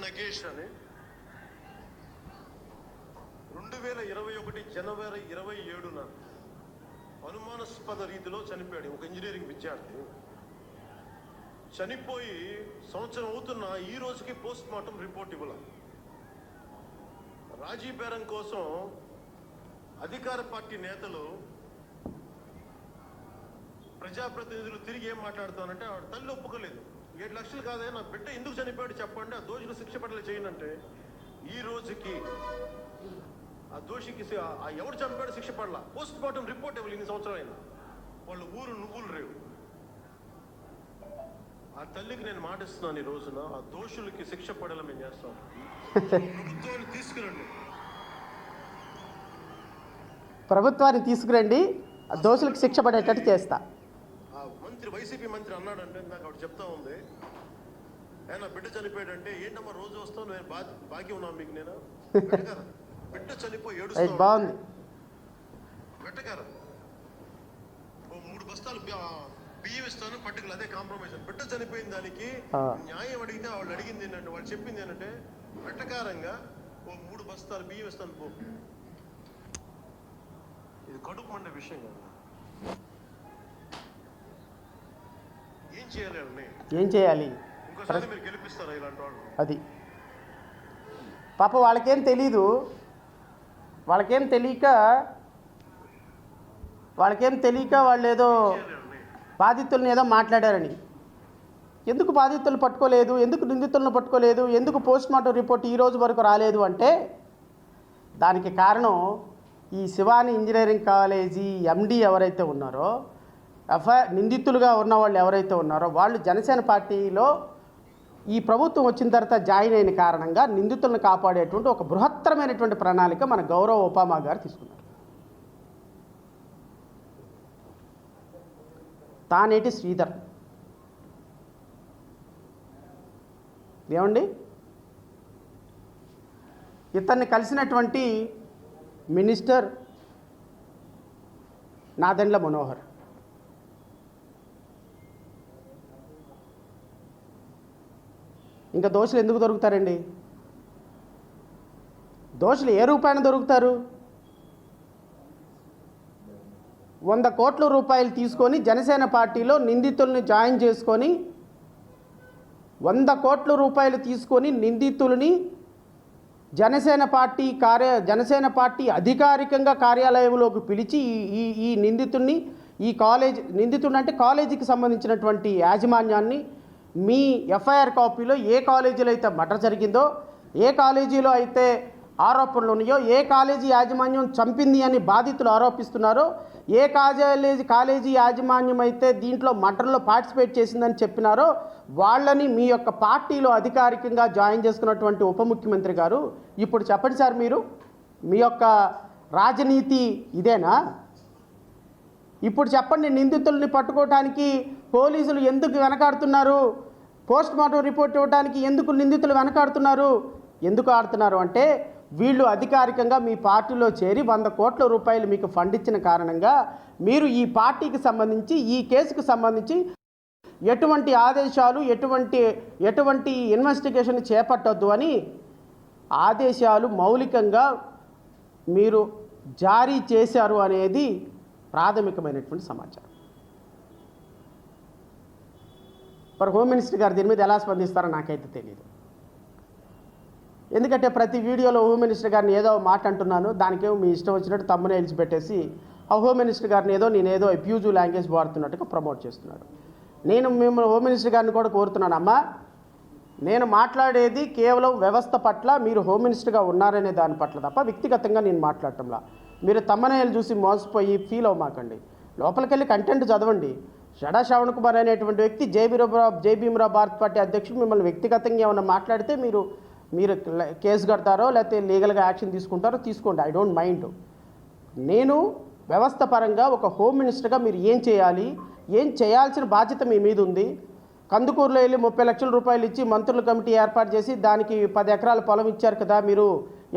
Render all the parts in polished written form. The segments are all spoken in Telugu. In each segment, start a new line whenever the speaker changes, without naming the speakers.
నగేష్ అని 2021 జనవరి 27న అనుమానాస్పద రీతిలో చనిపోయాడు. ఒక ఇంజనీరింగ్ విద్యార్థి చనిపోయి సంవత్సరం అవుతున్న ఈ రోజుకి పోస్ట్ మార్టం రిపోర్ట్ ఇవ్వాల. రాజీ బేరం కోసం అధికార పార్టీ నేతలు ప్రజాప్రతినిధులు తిరిగి ఏం మాట్లాడుతానంటే ఆవిడ తల్లి ఒప్పుకోలేదు. 7 లక్షలు కాదే, నా బిడ్డ ఎందుకు చనిపోయాడు చెప్పండి, ఆ దోషులు శిక్ష పడలే చేయనంటే ఈ రోజుకి ఆ దోషికి ఎవడు చంపాడు శిక్ష పడలా. పోస్ట్ మార్టం రిపోర్ట్ ఇవ్వాలి. ఇన్ని సంవత్సరాలు అయినా వాళ్ళ ఊరు నువ్వులు రేవు. ఆ తల్లికి నేను మాటిస్తున్నాను, ఈ రోజున ఆ దోషులకి శిక్ష పడేలా మేము చేస్తాం. ప్రభుత్వాన్ని తీసుకురండి,
ప్రభుత్వాన్ని తీసుకురండి, దోషులకు శిక్ష పడేటట్టు చేస్తా.
ఆ మంత్రి వైసీపీ మంత్రి అన్నాడంటే నాకు ఆవిడ చెప్తా ఉంది, ఆయన బిడ్డ చనిపోయాడంటే ఏంటమ్మా రోజు వస్తావు, నేను బాకీ ఉన్నాను మీకు. నేను పెట్టగారా బిడ్డ చనిపోయి ఏడుస్తా,
బాగుంది
పెట్టగారా ఓ 3 బస్తాలు బియ్యం ఇస్తాను పట్టుకులు, అదే కాంప్రమైజ్. బిడ్డ చనిపోయిన దానికి న్యాయం అడిగితే వాళ్ళు అడిగింది ఏంటంటే, వాళ్ళు చెప్పింది ఏంటంటే వెట్టకారంగా ఓ 3 బస్తాలు బియ్యం ఇస్తాను పో. ఇది కడుపు మండే విషయం కదా. ఏం చేయాలి అండి,
ఏం చేయాలి?
ఇంకోసారి మీరు గెలిపిస్తారా ఇలాంటి వాళ్ళు?
అది పాప వాళ్ళకేం తెలీదు, వాళ్ళకేం తెలియక వాళ్ళు ఏదో బాధితులను ఏదో మాట్లాడారని. ఎందుకు బాధితులను పట్టుకోలేదు, ఎందుకు నిందితులను పట్టుకోలేదు, ఎందుకు పోస్ట్ మార్టం రిపోర్ట్ ఈ రోజు వరకు రాలేదు అంటే దానికి కారణం ఈ శివాని ఇంజనీరింగ్ కాలేజీ ఎండి ఎవరైతే ఉన్నారో, నిందితులుగా ఉన్న వాళ్ళు ఎవరైతే ఉన్నారో వాళ్ళు జనసేన పార్టీలో ఈ ప్రభుత్వం వచ్చిన తర్వాత జాయిన్ అయిన కారణంగా నిందితులను కాపాడేటువంటి ఒక బృహత్తరమైనటువంటి ప్రణాళిక మన గౌరవ ఒబామా గారు తీసుకున్నారు. తానేటి శ్రీధర్ ఏమండి, ఇతన్ని కలిసినటువంటి మినిస్టర్ నాదెండ్ల మనోహర్. ఇంకా దోషులు ఎందుకు దొరుకుతారండి? దోషులు ఏ రూపాయన దొరుకుతారు? 100 కోట్ల రూపాయలు తీసుకొని జనసేన పార్టీలో నిందితుల్ని జాయిన్ చేసుకొని 100 కోట్ల రూపాయలు తీసుకొని నిందితులని జనసేన పార్టీ అధికారికంగా కార్యాలయంలోకి పిలిచి ఈ నిందితుడిని నిందితుడు అంటే కాలేజీకి సంబంధించినటువంటి యాజమాన్యాన్ని మీ ఎఫ్ఐఆర్ కాపీలో ఏ కాలేజీలో అయితే మర్డర్ జరిగిందో, ఏ కాలేజీలో అయితే ఆరోపణలు ఉన్నాయో, ఏ కాలేజీ యాజమాన్యం చంపింది అని బాధితులు ఆరోపిస్తున్నారో, ఏ కాలేజీ యాజమాన్యం అయితే దీంట్లో మర్డర్లో పార్టిసిపేట్ చేసిందని చెప్పినారో వాళ్ళని మీ యొక్క పార్టీలో అధికారికంగా జాయిన్ చేసుకున్నటువంటి ఉప ముఖ్యమంత్రి గారు ఇప్పుడు చెప్పండి సార్, మీరు మీ యొక్క రాజనీతి ఇదేనా? ఇప్పుడు చెప్పండి, నిందితుల్ని పట్టుకోవటానికి పోలీసులు ఎందుకు వెనకాడుతున్నారు? పోస్ట్ మార్టం రిపోర్ట్ ఇవ్వడానికి ఎందుకు నిందితులు వెనకాడుతున్నారు? ఎందుకు ఆడుతున్నారు అంటే వీళ్ళు అధికారికంగా మీ పార్టీలో చేరి 100 కోట్ల రూపాయలు మీకు ఫండ్ ఇచ్చిన కారణంగా మీరు ఈ పార్టీకి సంబంధించి ఈ కేసుకు సంబంధించి ఎటువంటి ఆదేశాలు ఎటువంటి ఇన్వెస్టిగేషన్ చేపట్టొద్దు అని ఆదేశాలు మౌలికంగా మీరు జారీ చేశారు అనేది ప్రాథమికమైనటువంటి సమాచారం. మరి హోమ్ మినిస్టర్ గారు దీని మీద ఎలా స్పందిస్తారో నాకైతే తెలియదు. ఎందుకంటే ప్రతి వీడియోలో హోమ్ మినిస్టర్ గారిని ఏదో మాట అంటున్నాను, దానికేమో మీ ఇష్టం వచ్చినట్టు తమ్మునేల్చి పెట్టేసి ఆ హోమ్ మినిస్టర్ గారిని నేనేదో అబ్యూజివ్ లాంగ్వేజ్ వాడుతున్నట్టుగా ప్రమోట్ చేస్తున్నాడు. నేను మిమ్మల్ని హోమ్ మినిస్టర్ గారిని కూడా కోరుతున్నాను, అమ్మా నేను మాట్లాడేది కేవలం వ్యవస్థ పట్ల, మీరు హోమ్ మినిస్టర్గా ఉన్నారనే దాని పట్ల తప్ప వ్యక్తిగతంగా నేను మాట్లాడటంలా. మీరు తమ్మనేలు చూసి మోసపోయి ఫీల్ అవ్వమాకండి. లోపలికి వెళ్ళి కంటెంట్ చదవండి. షడా శ్రవణ్ కుమార్ అనేటువంటి వ్యక్తి జై భీమరావు భారత్ పార్టీ అధ్యక్షుడు మిమ్మల్ని వ్యక్తిగతంగా ఏమైనా మాట్లాడితే మీరు కేసు కడతారో లేకపోతే లీగల్గా యాక్షన్ తీసుకుంటారో తీసుకోండి, ఐ డోంట్ మైండ్. నేను వ్యవస్థ పరంగా ఒక హోమ్ మినిస్టర్గా మీరు ఏం చేయాలి, ఏం చేయాల్సిన బాధ్యత మీ మీద ఉంది. కందుకూరులో వెళ్ళి 30 లక్షల రూపాయలు ఇచ్చి మంత్రుల కమిటీ ఏర్పాటు చేసి దానికి 10 ఎకరాల పొలం ఇచ్చారు కదా మీరు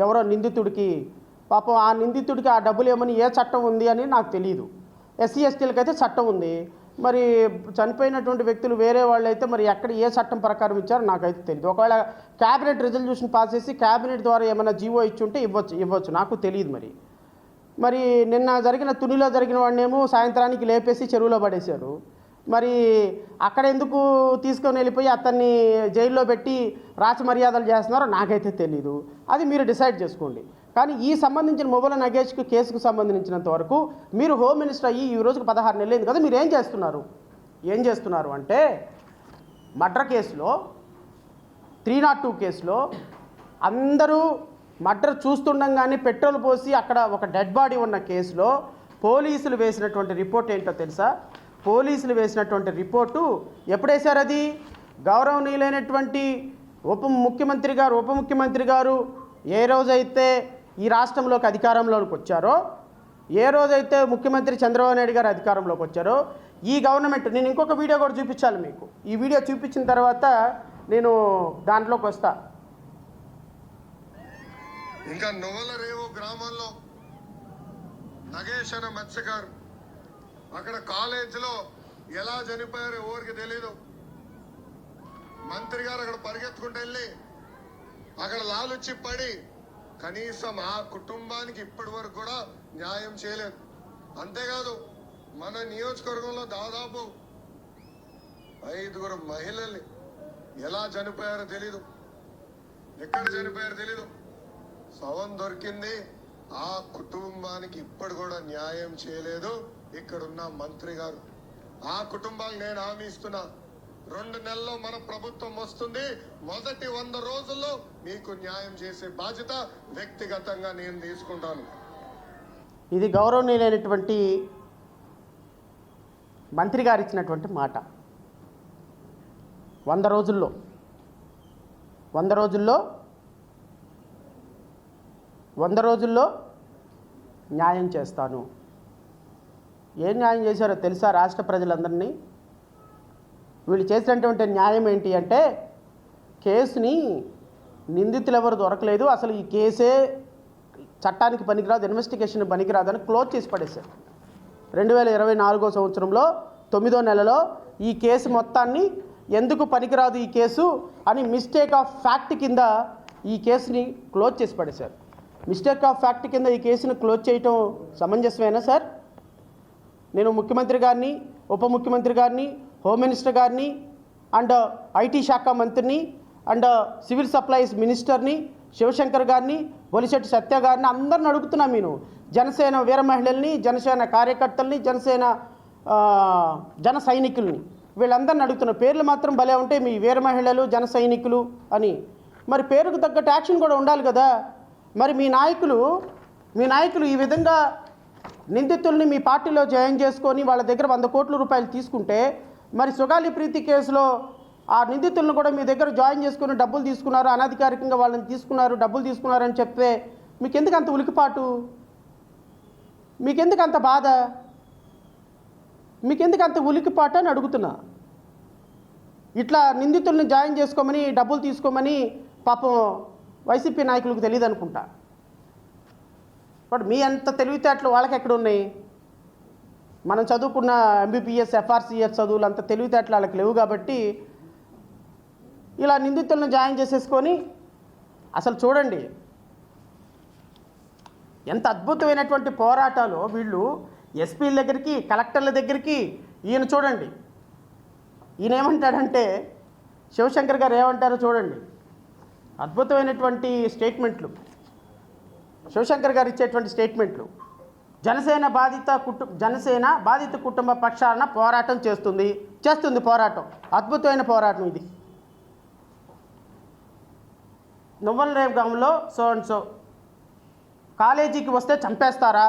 ఎవరో నిందితుడికి. పాపం ఆ నిందితుడికి ఆ డబ్బులు ఏమని ఏ చట్టం ఉంది అని నాకు తెలియదు. ఎస్సీ ఎస్టీలకి అయితే చట్టం ఉంది, మరి చనిపోయినటువంటి వ్యక్తులు వేరే వాళ్ళు అయితే మరి ఎక్కడ ఏ చట్టం ప్రకారం ఇచ్చారో నాకైతే తెలియదు. ఒకవేళ క్యాబినెట్ రిజల్యూషన్ పాస్ చేసి క్యాబినెట్ ద్వారా ఏమైనా జీవో ఇచ్చి ఉంటే ఇవ్వచ్చు నాకు తెలియదు. మరి నిన్న జరిగిన తునిలో జరిగిన వాడినేమో సాయంత్రానికి లేపేసి చెరువులో పడేశారు. మరి అక్కడ ఎందుకు తీసుకొని వెళ్ళిపోయి అతన్ని జైల్లో పెట్టి రాచమర్యాదలు చేస్తున్నారో నాకైతే తెలీదు. అది మీరు డిసైడ్ చేసుకోండి. కానీ ఈ సంబంధించిన మొబైల్ నగేష్కి కేసుకు సంబంధించినంత వరకు మీరు హోమ్ మినిస్టర్ అయ్యి ఈ రోజుకు 16 నెలలైంది కదా, మీరు ఏం చేస్తున్నారు అంటే మర్డర్ కేసులో 302 కేసులో అందరూ మర్డర్ చూస్తుండగానే పెట్రోల్ పోసి అక్కడ ఒక డెడ్ బాడీ ఉన్న కేసులో పోలీసులు వేసినటువంటి రిపోర్ట్ ఏంటో తెలుసా? పోలీసులు వేసినటువంటి రిపోర్టు ఎప్పుడు వేశారు? అది గౌరవనీయులైనటువంటి ఉప ముఖ్యమంత్రి గారు ఏ రోజైతే ఈ రాష్ట్రంలోకి అధికారంలోకి వచ్చారో, ఏ రోజైతే ముఖ్యమంత్రి చంద్రబాబు నాయుడు గారు అధికారంలోకి వచ్చారో ఈ గవర్నమెంట్, నేను ఇంకొక వీడియో కూడా చూపించాలి మీకు. ఈ వీడియో చూపించిన తర్వాత నేను దాంట్లోకి వస్తా.
ఇంకా నొవలరేవు గ్రామంలో నగేష్ అనే మత్స్యకారు అక్కడ కాలేజీలో ఎలా చనిపోయారో ఎవరికి తెలీదు. మంత్రి గారు అక్కడ పరిగెత్తుకుంటూ వెళ్ళి అక్కడ లాలుచి పడి కనీసం ఆ కుటుంబానికి ఇప్పటి వరకు కూడా న్యాయం చేయలేదు. అంతేకాదు మన నియోజకవర్గంలో దాదాపు 5 మహిళల్ని ఎలా చనిపోయారో తెలీదు, ఎక్కడ చనిపోయారో తెలీదు. శవం దొరికింది, ఆ కుటుంబానికి ఇప్పటి కూడా న్యాయం చేయలేదు ఇక్కడున్న మంత్రి గారు. ఆ కుటుంబాలు నేను హామీ ఇస్తున్నా, 2 నెలల్లో మన ప్రభుత్వం వస్తుంది, మొదటి 100 రోజుల్లో మీకు న్యాయం చేసే బాధ్యత వ్యక్తిగతంగా నేను తీసుకుంటాను.
ఇది గౌరవనీయులైనటువంటి మంత్రి గారు ఇచ్చినటువంటి మాట. 100 రోజుల్లో న్యాయం చేస్తాను. ఏం న్యాయం చేశారో తెలుసా రాష్ట్ర ప్రజలందరినీ? వీళ్ళు చేసినటువంటి న్యాయం ఏంటి అంటే కేసుని నిందితులు ఎవరు దొరకలేదు, అసలు ఈ కేసే చట్టానికి పనికిరాదు, ఇన్వెస్టిగేషన్ పనికిరాదని క్లోజ్ చేసి పడేశారు. 2024 సంవత్సరంలో 9వ నెలలో ఈ కేసు మొత్తాన్ని ఎందుకు పనికిరాదు ఈ కేసు అని మిస్టేక్ ఆఫ్ ఫ్యాక్ట్ కింద ఈ కేసుని క్లోజ్ చేసి పడేశారు. మిస్టేక్ ఆఫ్ ఫ్యాక్ట్ కింద ఈ కేసును క్లోజ్ చేయటం సమంజసమేనా సార్? నేను ముఖ్యమంత్రి గారిని, ఉప ముఖ్యమంత్రి గారిని, హోమ్ మినిస్టర్ గారిని అండ్ ఐటీ శాఖ మంత్రిని అండ్ సివిల్ సప్లైస్ మినిస్టర్ని శివశంకర్ గారిని, బొలిశెట్టి సత్య గారిని అందరిని అడుగుతున్నా. నేను జనసేన వీర మహిళల్ని, జనసేన కార్యకర్తల్ని, జన సైనికుల్ని వీళ్ళందరిని అడుగుతున్నా. పేర్లు మాత్రం భలే ఉంటాయి, మీ వీర మహిళలు, జన సైనికులు అని. మరి పేరుకు తగ్గట్టు యాక్షన్ కూడా ఉండాలి కదా. మరి మీ నాయకులు ఈ విధంగా నిందితుల్ని మీ పార్టీలో జాయిన్ చేసుకొని వాళ్ళ దగ్గర 100 కోట్ల రూపాయలు తీసుకుంటే, మరి సుగాలి ప్రీతి కేసులో ఆ నిందితులను కూడా మీ దగ్గర జాయిన్ చేసుకుని డబ్బులు తీసుకున్నారు, అనధికారికంగా వాళ్ళని తీసుకున్నారు, డబ్బులు తీసుకున్నారని చెప్తే మీకెందుకు అంత ఉలికిపాటు? మీకెందుకు అంత బాధ? మీకెందుకు అంత ఉలికిపాటు అని అడుగుతున్నా. ఇట్లా నిందితుల్ని జాయిన్ చేసుకోమని, డబ్బులు తీసుకోమని పాపం వైసీపీ నాయకులకు తెలియదు అనుకుంటా. బట్ మీ అంత తెలివితేటలు వాళ్ళకి ఎక్కడ ఉన్నాయి? మనం చదువుకున్న ఎంబీబీఎస్, ఎఫ్ఆర్సీఎస్ చదువులు అంత తెలివితేటలు వాళ్ళకి లేవు కాబట్టి ఇలా నిందితులను జాయిన్ చేసేసుకొని, అసలు చూడండి ఎంత అద్భుతమైనటువంటి పోరాటాలు వీళ్ళు. ఎస్పీల దగ్గరికి, కలెక్టర్ల దగ్గరికి ఈయన చూడండి, ఈయన ఏమంటాడంటే, శివశంకర్ గారు ఏమంటారో చూడండి. అద్భుతమైనటువంటి స్టేట్మెంట్లు శివశంకర్ గారు ఇచ్చేటువంటి స్టేట్మెంట్లు. జనసేన బాధిత కుటుంబ పక్షాన పోరాటం చేస్తుంది పోరాటం. అద్భుతమైన పోరాటం ఇది. నొవలరేవు గ్రామంలో సో అండ్ సో కాలేజీకి వస్తే చంపేస్తారా?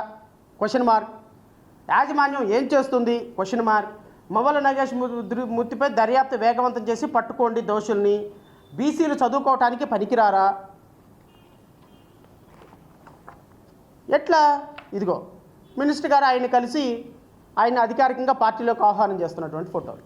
Question mark. యాజమాన్యం ఏం చేస్తుంది? Question mark. మొవ్వల నగేష్ మృతిపై దర్యాప్తు వేగవంతం చేసి పట్టుకోండి దోషుల్ని. బీసీలు చదువుకోవటానికి పనికిరారా? ఎట్లా? ఇదిగో మినిస్టర్ గారు ఆయన కలిసి ఆయన అధికారికంగా పార్టీలోకి ఆహ్వానం చేస్తున్నటువంటి ఫోటోలు.